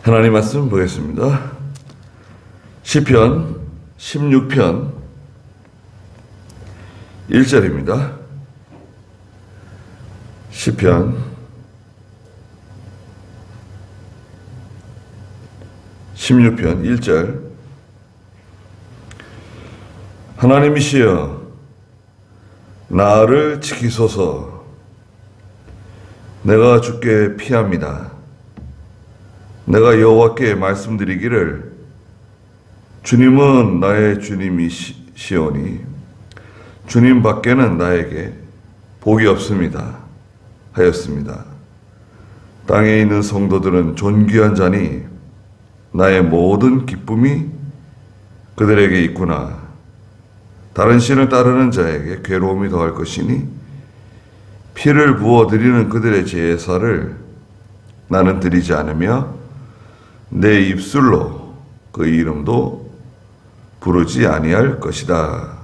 하나님 말씀 보겠습니다. 시편 16편 1절입니다. 시편 16편 1절. 하나님이시여 나를 지키소서. 내가 주께 피합니다. 내가 여호와께 말씀드리기를 주님은 나의 주님이시오니 주님 밖에는 나에게 복이 없습니다 하였습니다. 땅에 있는 성도들은 존귀한 자니 나의 모든 기쁨이 그들에게 있구나. 다른 신을 따르는 자에게 괴로움이 더할 것이니 피를 부어드리는 그들의 제사를 나는 드리지 않으며 내 입술로 그 이름도 부르지 아니할 것이다.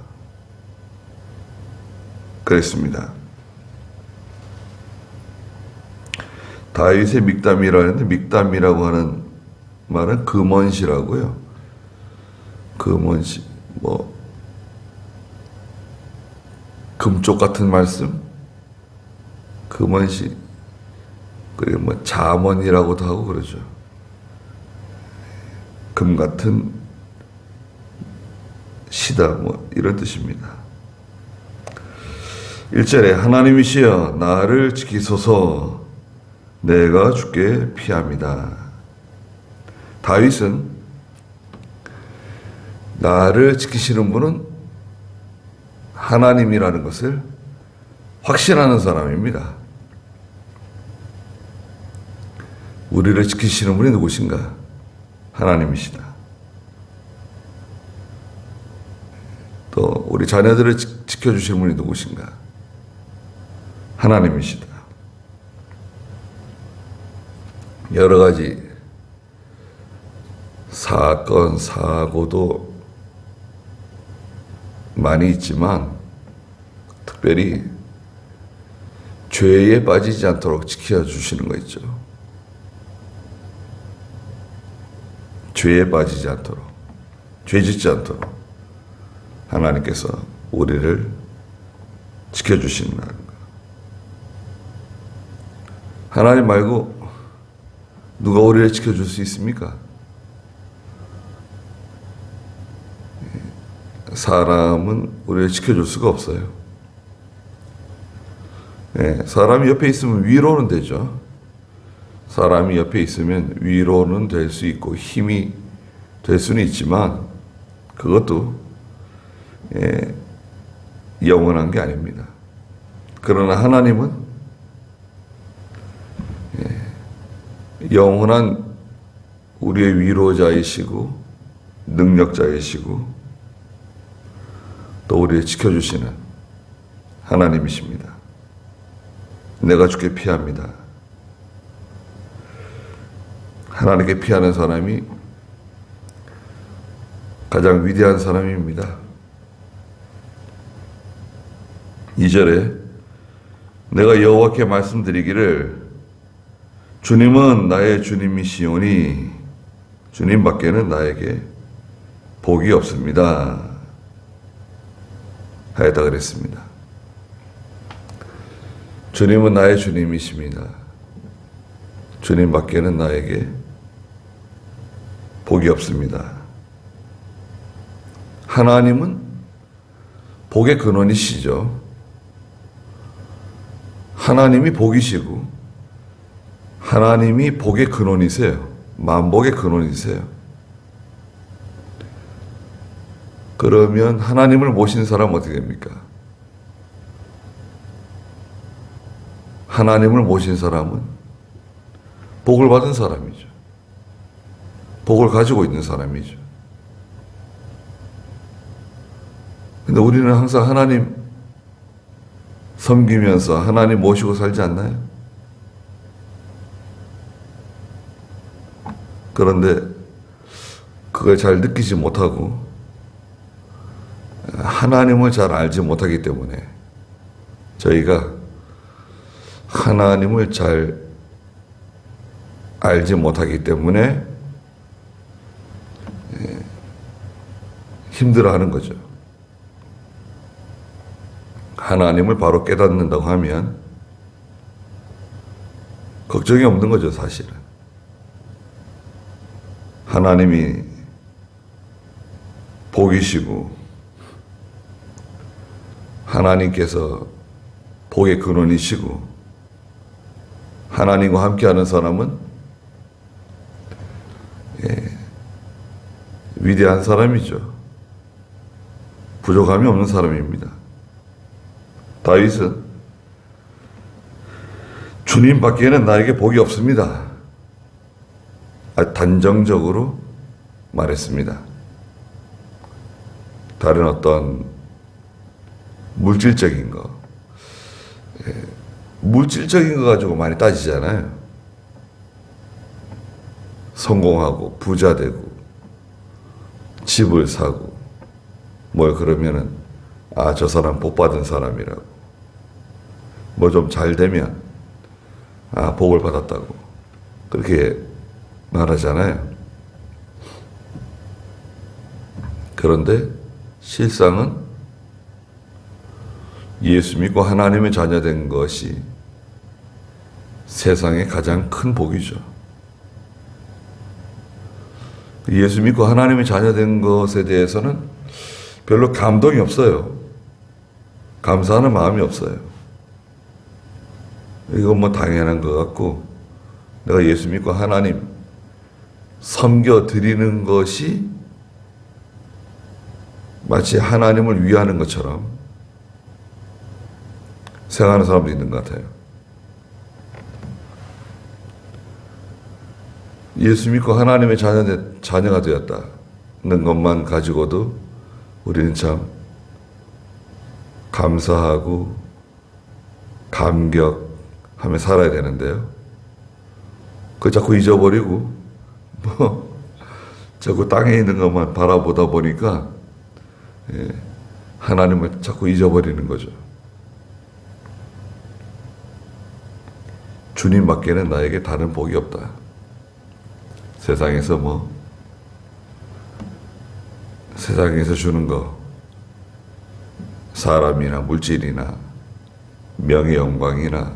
그랬습니다. 다윗의 믹담이라는데 믹담이라고 하는 말은 금언시라고요. 금언시, 금쪽 같은 말씀, 금언시, 그리고 자문이라고도 하고 그러죠. 금 같은 시다, 이런 뜻입니다. 1절에 하나님이시여 나를 지키소서. 내가 주께 피합니다. 다윗은 나를 지키시는 분은 하나님이라는 것을 확신하는 사람입니다. 우리를 지키시는 분이 누구신가? 하나님이시다. 또 우리 자녀들을 지켜주시는 분이 누구신가? 하나님이시다. 여러 가지 사건, 사고도 많이 있지만 특별히 죄에 빠지지 않도록 지켜주시는 거 있죠. 죄에 빠지지 않도록, 죄 짓지 않도록 하나님께서 우리를 지켜주시는 거. 하나님 말고 누가 우리를 지켜줄 수 있습니까? 사람은 우리를 지켜줄 수가 없어요. 사람이 옆에 있으면 위로는 되죠. 사람이 옆에 있으면 위로는 될 수 있고 힘이 될 수는 있지만 그것도 영원한 게 아닙니다. 그러나 하나님은 영원한 우리의 위로자이시고 능력자이시고 또 우리를 지켜주시는 하나님이십니다. 내가 주께 피합니다. 하나님께 피하는 사람이 가장 위대한 사람입니다. 2절에 내가 여호와께 말씀드리기를 주님은 나의 주님이시오니 주님 밖에는 나에게 복이 없습니다 하였다 그랬습니다. 주님은 나의 주님이십니다. 주님 밖에는 나에게 복이 없습니다. 하나님은 복의 근원이시죠. 하나님이 복이시고 하나님이 복의 근원이세요. 만복의 근원이세요. 그러면 하나님을 모신 사람은 어떻게 됩니까? 하나님을 모신 사람은 복을 받은 사람이죠. 복을 가지고 있는 사람이죠. 근데 우리는 항상 하나님 섬기면서 하나님 모시고 살지 않나요? 그런데 그걸 잘 느끼지 못하고 하나님을 잘 알지 못하기 때문에 저희가 하나님을 잘 알지 못하기 때문에 힘들어하는 거죠. 하나님을 바로 깨닫는다고 하면 걱정이 없는 거죠, 사실은. 하나님이 복이시고 하나님께서 복의 근원이시고 하나님과 함께하는 사람은 위대한 사람이죠. 부족함이 없는 사람입니다. 다윗은 주님 밖에는 나에게 복이 없습니다. 단정적으로 말했습니다. 다른 어떤 물질적인 거, 물질적인 거 가지고 많이 따지잖아요. 성공하고 부자 되고 집을 사고 뭐 그러면은 저 사람 복 받은 사람이라고, 뭐 좀 잘 되면 복을 받았다고 그렇게 말하잖아요. 그런데 실상은 예수 믿고 하나님의 자녀 된 것이 세상의 가장 큰 복이죠. 예수 믿고 하나님의 자녀 된 것에 대해서는 별로 감동이 없어요. 감사하는 마음이 없어요. 이건 뭐 당연한 것 같고, 내가 예수 믿고 하나님 섬겨 드리는 것이 마치 하나님을 위하는 것처럼 생각하는 사람도 있는 것 같아요. 예수 믿고 하나님의 자녀가 되었다는 것만 가지고도 우리는 참 감사하고 감격하며 살아야 되는데요. 그거 자꾸 잊어버리고 자꾸 땅에 있는 것만 바라보다 보니까 하나님을 자꾸 잊어버리는 거죠. 주님 밖에는 나에게 다른 복이 없다. 세상에서 세상에서 주는 거, 사람이나 물질이나 명예 영광이나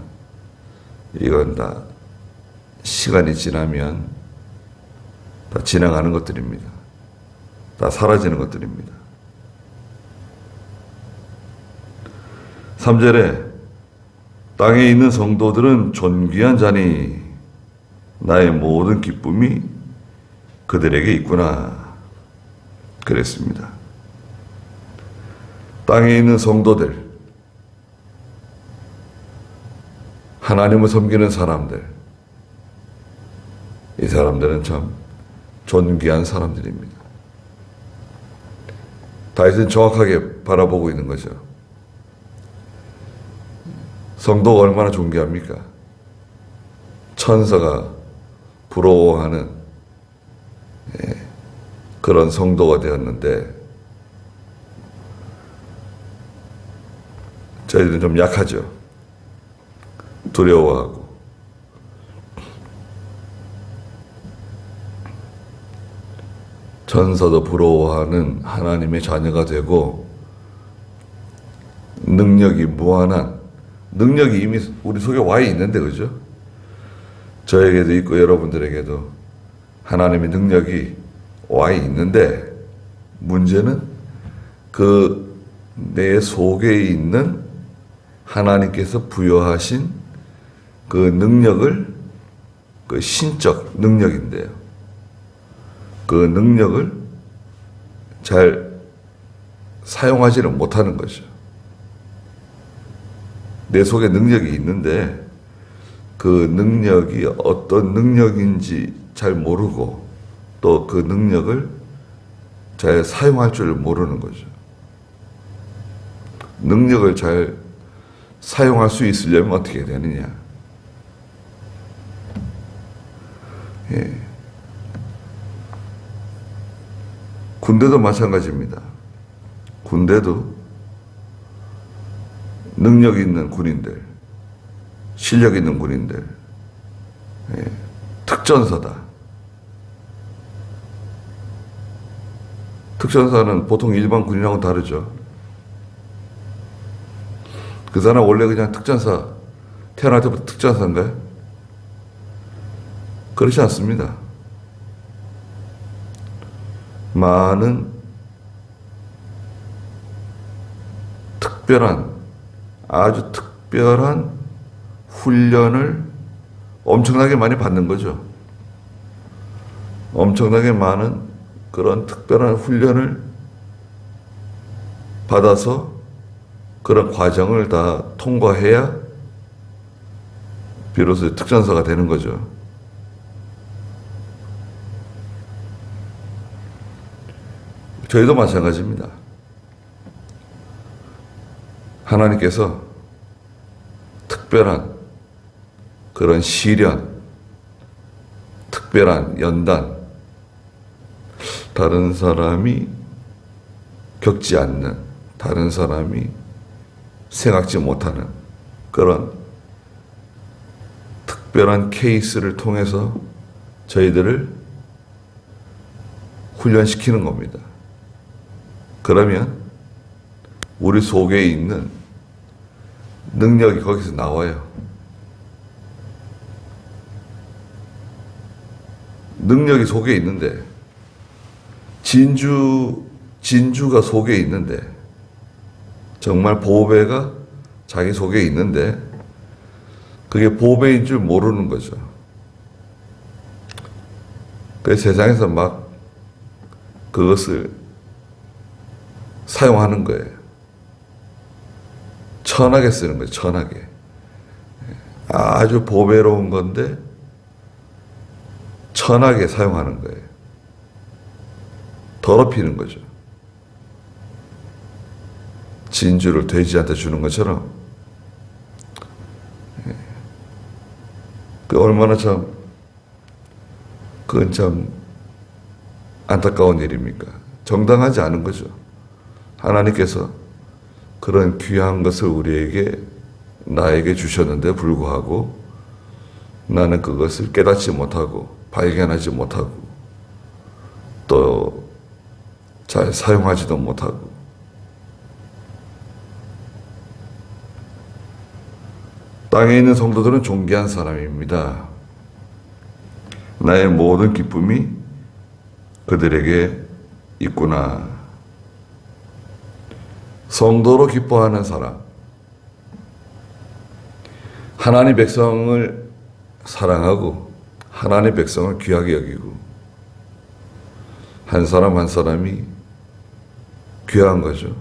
이건 다 시간이 지나면 다 지나가는 것들입니다. 다 사라지는 것들입니다. 3절에 땅에 있는 성도들은 존귀한 자니 나의 모든 기쁨이 그들에게 있구나 그랬습니다. 땅에 있는 성도들, 하나님을 섬기는 사람들, 이 사람들은 참 존귀한 사람들입니다. 다윗은 정확하게 바라보고 있는 거죠. 성도가 얼마나 존귀합니까? 천사가 부러워하는 그런 성도가 되었는데, 저희들은 좀 약하죠. 두려워하고. 천사도 부러워하는 하나님의 자녀가 되고, 능력이 무한한, 능력이 이미 우리 속에 와 있는데, 그죠? 저에게도 있고 여러분들에게도 하나님의 능력이 와 있는데, 문제는 그 내 속에 있는 하나님께서 부여하신 그 능력을, 그 신적 능력인데요. 그 능력을 잘 사용하지는 못하는 거죠. 내 속에 능력이 있는데 그 능력이 어떤 능력인지 잘 모르고 또 그 능력을 잘 사용할 줄 모르는 거죠. 능력을 잘 사용할 수 있으려면 어떻게 되느냐? 군대도 마찬가지입니다. 군대도 능력 있는 군인들, 실력 있는 군인들, 특전사다. 특전사는 보통 일반 군인하고 다르죠. 그 사람 원래 그냥 특전사, 태어날 때부터 특전사인가요? 그렇지 않습니다. 많은 아주 특별한 훈련을 엄청나게 많이 받는 거죠. 엄청나게 많은 그런 특별한 훈련을 받아서 그런 과정을 다 통과해야 비로소 특전사가 되는 거죠. 저희도 마찬가지입니다. 하나님께서 특별한 그런 시련, 특별한 연단, 다른 사람이 겪지 않는, 다른 사람이 생각지 못하는 그런 특별한 케이스를 통해서 저희들을 훈련시키는 겁니다. 그러면 우리 속에 있는 능력이 거기서 나와요. 능력이 속에 있는데, 진주가 속에 있는데, 정말 보배가 자기 속에 있는데, 그게 보배인 줄 모르는 거죠. 그래서 세상에서 막 그것을 사용하는 거예요. 천하게 쓰는 거예요, 천하게. 아주 보배로운 건데, 천하게 사용하는 거예요. 더럽히는 거죠. 진주를 돼지한테 주는 것처럼. 얼마나 그건 참 안타까운 일입니까? 정당하지 않은 거죠. 하나님께서 그런 귀한 것을 나에게 주셨는데 불구하고 나는 그것을 깨닫지 못하고 발견하지 못하고 또 잘 사용하지도 못하고 땅에 있는 성도들은 존귀한 사람입니다. 나의 모든 기쁨이 그들에게 있구나. 성도로 기뻐하는 사람, 하나님 백성을 사랑하고 하나님 백성을 귀하게 여기고 한 사람 한 사람이 귀한 거죠.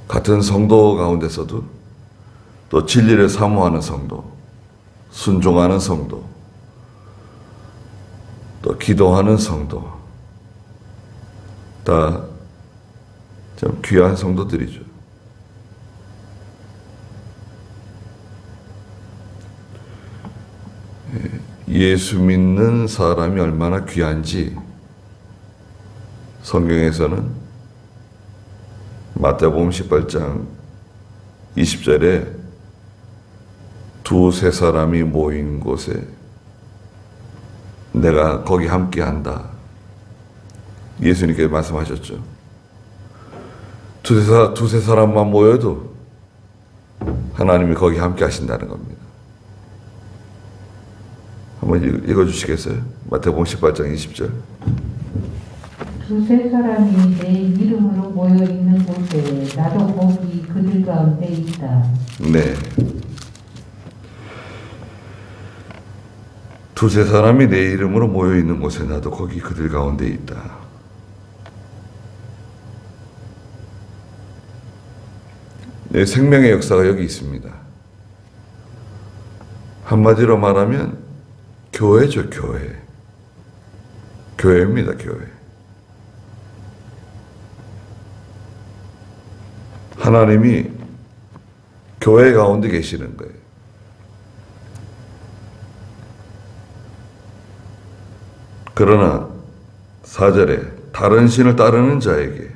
같은 성도 가운데서도 또 진리를 사모하는 성도, 순종하는 성도, 또 기도하는 성도, 다 참 귀한 성도들이죠. 예수 믿는 사람이 얼마나 귀한지 성경에서는 마태복음 18장 20절에 두세 사람이 모인 곳에 내가 거기 함께한다. 예수님께서 말씀하셨죠. 두세 사람만 모여도 하나님이 거기 함께 하신다는 겁니다. 한번 읽어주시겠어요? 마태복음 18장 20절. 두세 사람이 내 이름으로 모여 있는 곳에 나도 거기 그들 가운데 있다. 네. 두세 사람이 내 이름으로 모여 있는 곳에 나도 거기 그들 가운데 있다. 네, 생명의 역사가 여기 있습니다. 한마디로 말하면 교회죠, 교회. 교회입니다, 교회. 하나님이 교회 가운데 계시는 거예요. 그러나 4절에 다른 신을 따르는 자에게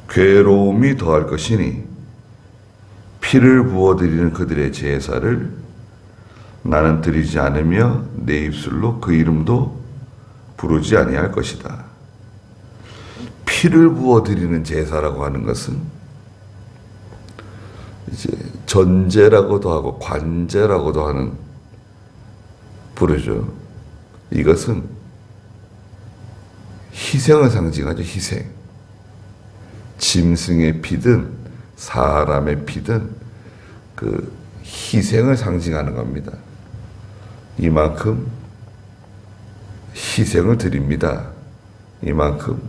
괴로움이 더할 것이니 피를 부어드리는 그들의 제사를 나는 드리지 않으며 내 입술로 그 이름도 부르지 아니할 것이다. 피를 부어 드리는 제사라고 하는 것은 이제 전제라고도 하고 관제라고도 하는 부르죠. 이것은 희생을 상징하죠. 희생. 짐승의 피든 사람의 피든 그 희생을 상징하는 겁니다. 이만큼 희생을 드립니다. 이만큼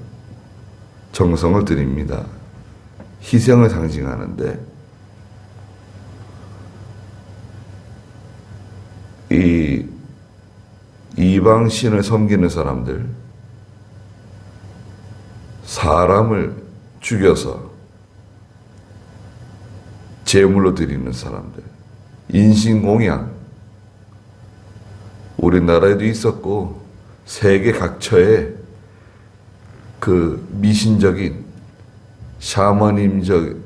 정성을 드립니다. 희생을 상징하는데 이 이방신을 섬기는 사람들, 사람을 죽여서 제물로 드리는 사람들, 인신공양, 우리나라에도 있었고 세계 각처에 그 미신적인 샤머님적인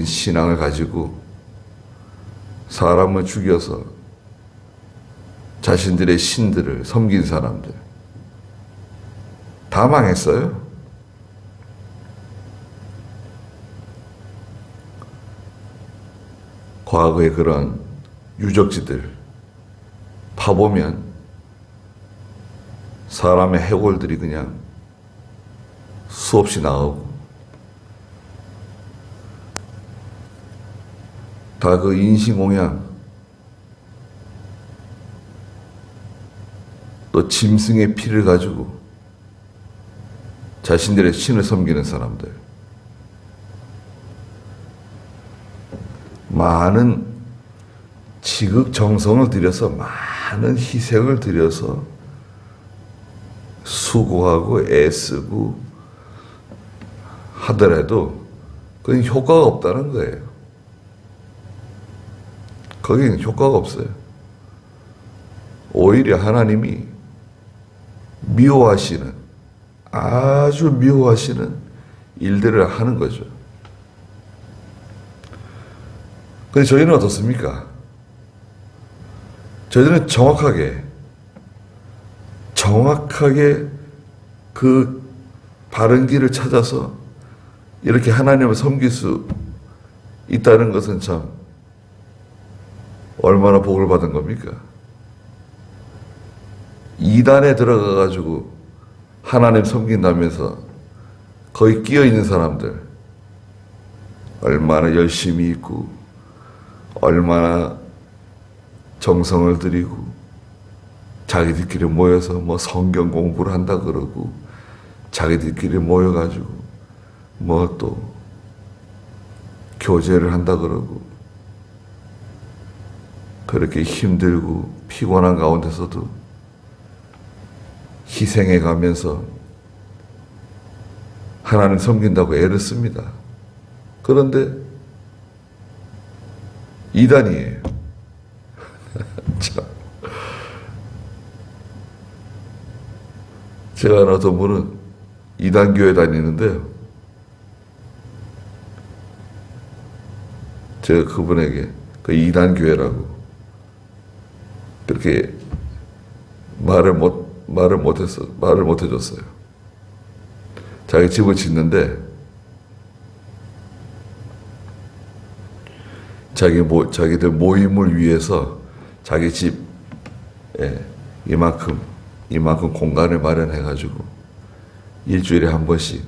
신앙을 가지고 사람을 죽여서 자신들의 신들을 섬긴 사람들 다 망했어요. 과거의 그런 유적지들 파보면 사람의 해골들이 그냥 수없이 나오고 다 그 인신공양 또 짐승의 피를 가지고 자신들의 신을 섬기는 사람들, 많은 지극정성을 들여서 많은 희생을 들여서 수고하고 애쓰고 하더라도 그건 효과가 없다는 거예요. 거기는 효과가 없어요. 오히려 하나님이 미워하시는, 아주 미워하시는 일들을 하는 거죠. 근데 저희는 어떻습니까? 저희는 정확하게 그 바른 길을 찾아서 이렇게 하나님을 섬길 수 있다는 것은 참 얼마나 복을 받은 겁니까? 이단에 들어가 가지고 하나님 섬긴다면서 거기 끼어 있는 사람들 얼마나 열심히 있고 얼마나 정성을 들이고 자기들끼리 모여서 뭐 성경 공부를 한다 그러고 자기들끼리 모여가지고 뭐 또 교제를 한다 그러고 그렇게 힘들고 피곤한 가운데서도 희생해 가면서 하나님 섬긴다고 애를 씁니다. 그런데 이단이에요. 참. 제가 아는 어떤 분은 이단교회 다니는데요. 제가 그분에게 그 이단교회라고 그렇게 말을 못 해줬어요. 자기 집을 짓는데 자기들 모임을 위해서 자기 집에 이만큼 공간을 마련해가지고 일주일에 한 번씩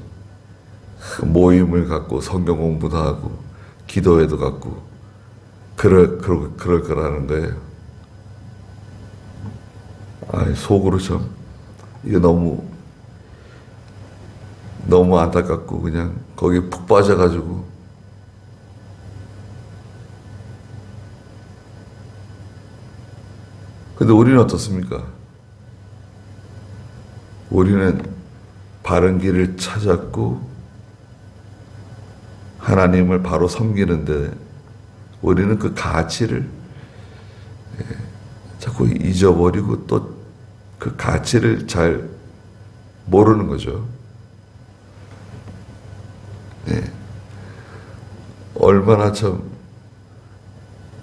모임을 갖고 성경 공부도 하고 기도회도 갖고 그럴 거라는 거예요. 속으로 참 이게 너무 안타깝고 그냥 거기에 푹 빠져가지고 근데 우리는 어떻습니까? 우리는 바른 길을 찾았고 하나님을 바로 섬기는데 우리는 그 가치를 자꾸 잊어버리고 또 그 가치를 잘 모르는 거죠. 네. 얼마나 참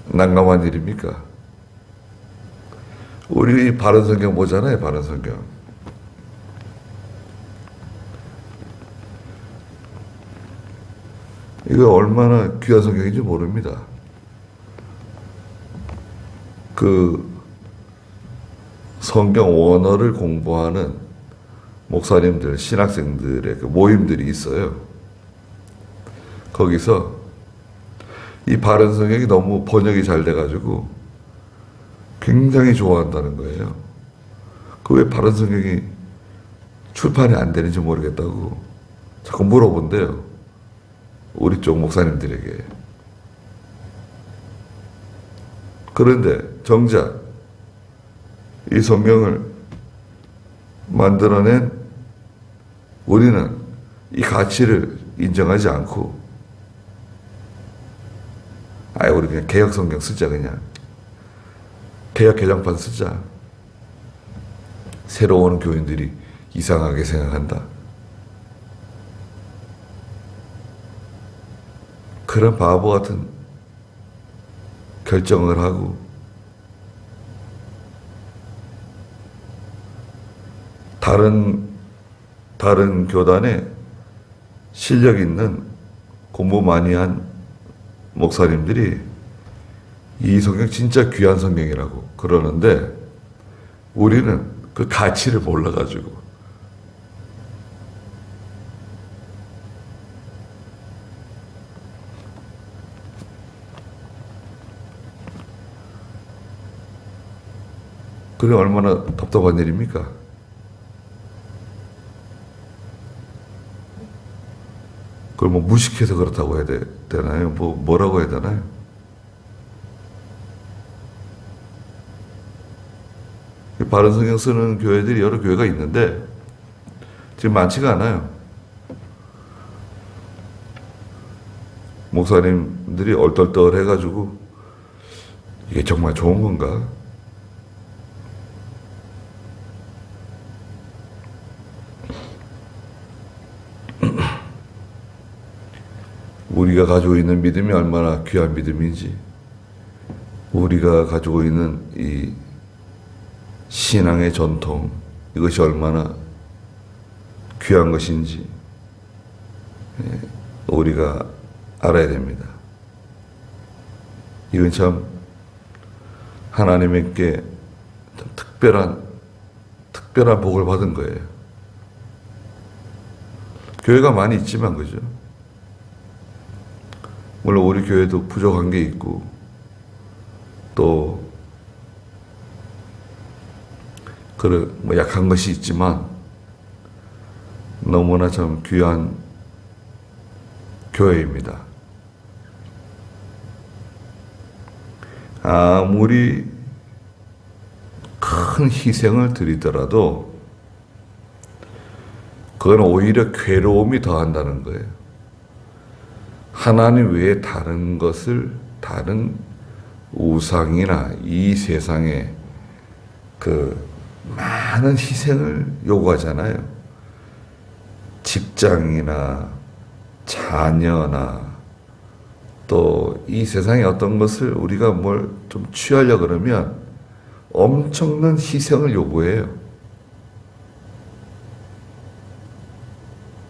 난감한 일입니까? 우리 바른 성경 보잖아요, 바른 성경. 이거 얼마나 귀한 성경인지 모릅니다. 그 성경 원어를 공부하는 목사님들, 신학생들의 그 모임들이 있어요. 거기서 이 바른 성경이 너무 번역이 잘 돼가지고 굉장히 좋아한다는 거예요. 그 왜 바른 성경이 출판이 안 되는지 모르겠다고 자꾸 물어본대요. 우리 쪽 목사님들에게. 그런데 정작 이 성경을 만들어낸 우리는 이 가치를 인정하지 않고 우리 그냥 개혁 성경 쓰자, 그냥 개혁 개정판 쓰자. 새로 오는 교인들이 이상하게 생각한다. 그런 바보 같은 결정을 하고 다른 교단에 실력 있는 공부 많이 한 목사님들이 이 성경 진짜 귀한 성경이라고 그러는데 우리는 그 가치를 몰라가지고 그게 얼마나 답답한 일입니까? 그걸 뭐 무식해서 그렇다고 해야 되나요? 뭐라고 해야 되나요? 바른 성경 쓰는 교회들이 여러 교회가 있는데 지금 많지가 않아요. 목사님들이 얼떨떨 해가지고 이게 정말 좋은 건가? 우리가 가지고 있는 믿음이 얼마나 귀한 믿음인지, 우리가 가지고 있는 이 신앙의 전통, 이것이 얼마나 귀한 것인지 우리가 알아야 됩니다. 이건 참 하나님께 참 특별한 복을 받은 거예요. 교회가 많이 있지만, 그죠? 물론 우리 교회도 부족한 게 있고 또 약한 것이 있지만 너무나 참 귀한 교회입니다. 아무리 큰 희생을 드리더라도 그건 오히려 괴로움이 더한다는 거예요. 하나님 외에 다른 우상이나 이 세상에 그 많은 희생을 요구하잖아요. 직장이나 자녀나 또 이 세상의 어떤 것을 우리가 뭘 좀 취하려 그러면 엄청난 희생을 요구해요.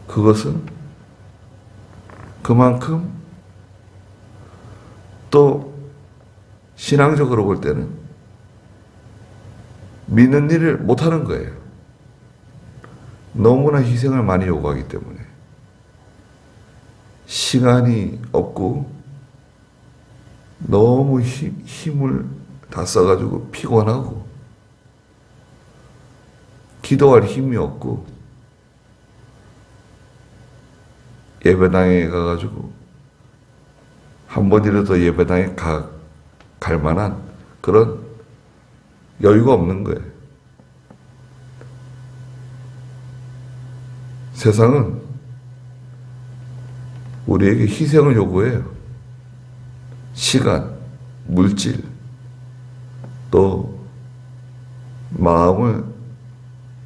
그것은 그만큼 또 신앙적으로 볼 때는 믿는 일을 못하는 거예요. 너무나 희생을 많이 요구하기 때문에 시간이 없고 너무 힘을 다 써가지고 피곤하고 기도할 힘이 없고 예배당에 가가지고 한 번이라도 예배당에 갈 만한 그런 여유가 없는 거예요. 세상은 우리에게 희생을 요구해요. 시간, 물질, 또 마음을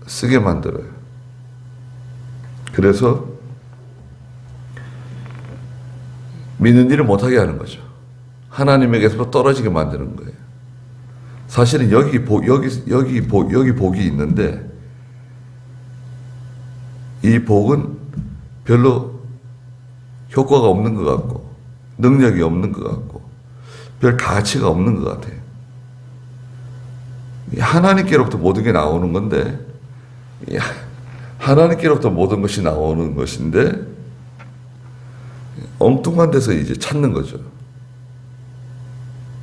쓰게 만들어요. 그래서 믿는 일을 못하게 하는 거죠. 하나님에게서 떨어지게 만드는 거예요. 사실은 여기 복이 있는데 이 복은 별로 효과가 없는 것 같고 능력이 없는 것 같고 별 가치가 없는 것 같아요. 하나님께로부터 모든 게 나오는 건데 하나님께로부터 모든 것이 나오는 것인데 엉뚱한 데서 이제 찾는 거죠.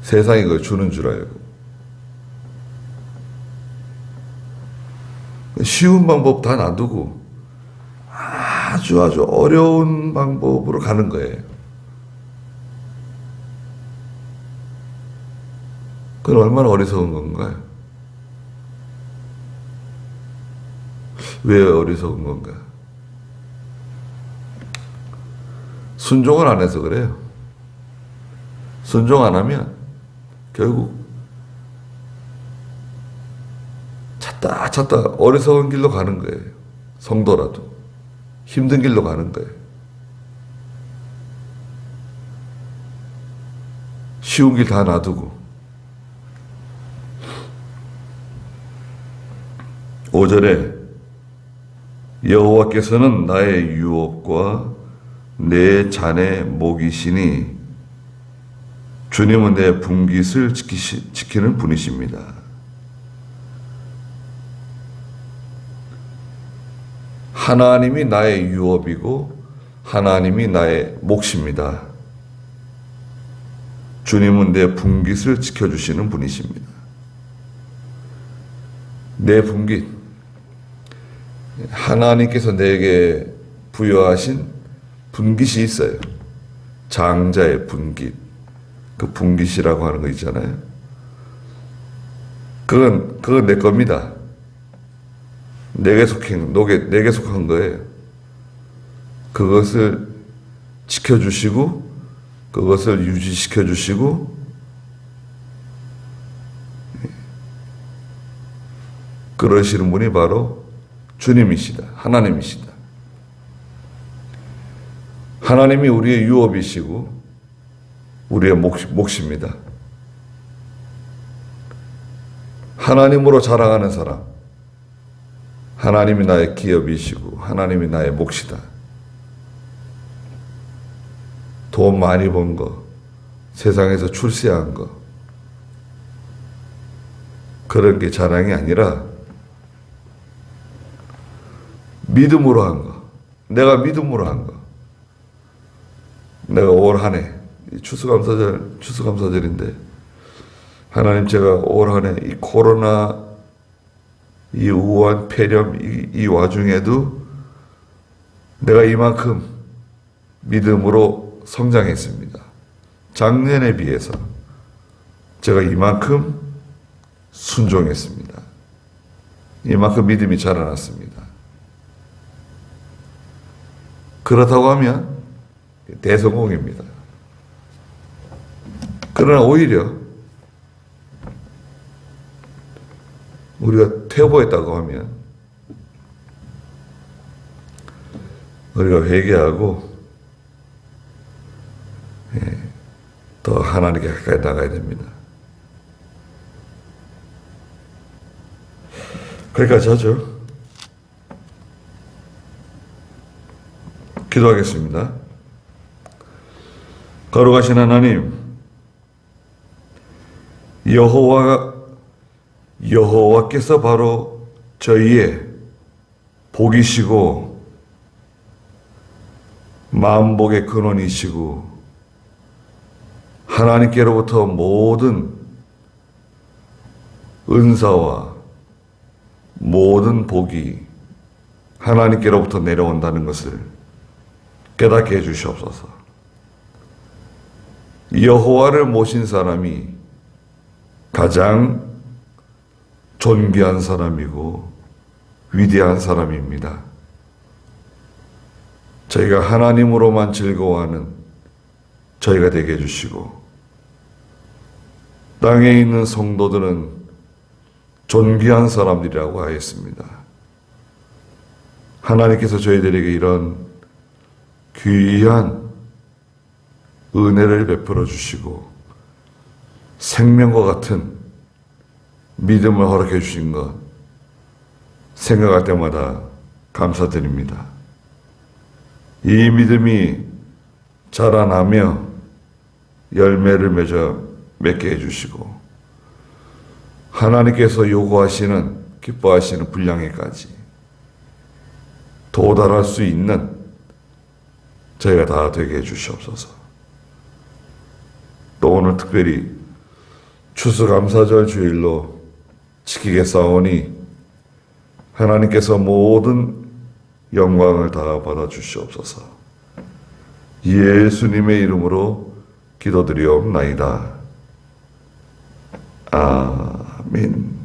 세상이 그걸 주는 줄 알고. 쉬운 방법 다 놔두고 아주 어려운 방법으로 가는 거예요. 그건 얼마나 어리석은 건가요? 왜 어리석은 건가? 순종을 안 해서 그래요. 순종 안 하면 결국 찾다 어리석은 길로 가는 거예요. 성도라도 힘든 길로 가는 거예요. 쉬운 길 다 놔두고 5절에 여호와께서는 나의 유업과 내 잔의 목이시니 주님은 내 분깃을 지키는 분이십니다. 하나님이 나의 유업이고 하나님이 나의 몫입니다. 주님은 내 분깃을 지켜주시는 분이십니다. 내 분깃, 하나님께서 내게 부여하신 분깃이 있어요. 장자의 분깃, 그 분깃이라고 하는 거 있잖아요. 그건 내 겁니다. 내게 속한 거예요. 그것을 지켜주시고 그것을 유지시켜 주시고 그러시는 분이 바로 주님이시다. 하나님이시다. 하나님이 우리의 유업이시고 우리의 몫입니다. 하나님으로 자랑하는 사람, 하나님이 나의 기업이시고 하나님이 나의 몫이다. 돈 많이 번 거, 세상에서 출세한 거, 그런 게 자랑이 아니라 믿음으로 한 거, 내가 믿음으로 한 거. 내가 올 한 해, 추수감사절인데 하나님 제가 올 한 해 이 코로나, 이 우한 폐렴 이 와중에도 내가 이만큼 믿음으로 성장했습니다. 작년에 비해서 제가 이만큼 순종했습니다. 이만큼 믿음이 자라났습니다. 그렇다고 하면 대성공입니다. 그러나 오히려 우리가 퇴보했다고 하면 우리가 회개하고 더 하나님께 가까이 나가야 됩니다. 그러니까 저죠. 기도하겠습니다. 거룩하신 하나님, 여호와께서 바로 저희의 복이시고 만복의 근원이시고 하나님께로부터 모든 은사와 모든 복이 하나님께로부터 내려온다는 것을 깨닫게 해주시옵소서. 여호와를 모신 사람이 가장 존귀한 사람이고 위대한 사람입니다. 저희가 하나님으로만 즐거워하는 저희가 되게 해주시고 땅에 있는 성도들은 존귀한 사람들이라고 하였습니다. 하나님께서 저희들에게 이런 귀한 은혜를 베풀어 주시고 생명과 같은 믿음을 허락해 주신 것 생각할 때마다 감사드립니다. 이 믿음이 자라나며 열매를 맺게 해주시고 하나님께서 요구하시는 기뻐하시는 분량에까지 도달할 수 있는 저희가 다 되게 해주시옵소서. 또 오늘 특별히 추수감사절 주일로 지키겠사오니 하나님께서 모든 영광을 다 받아주시옵소서. 예수님의 이름으로 기도드리옵나이다. 아멘.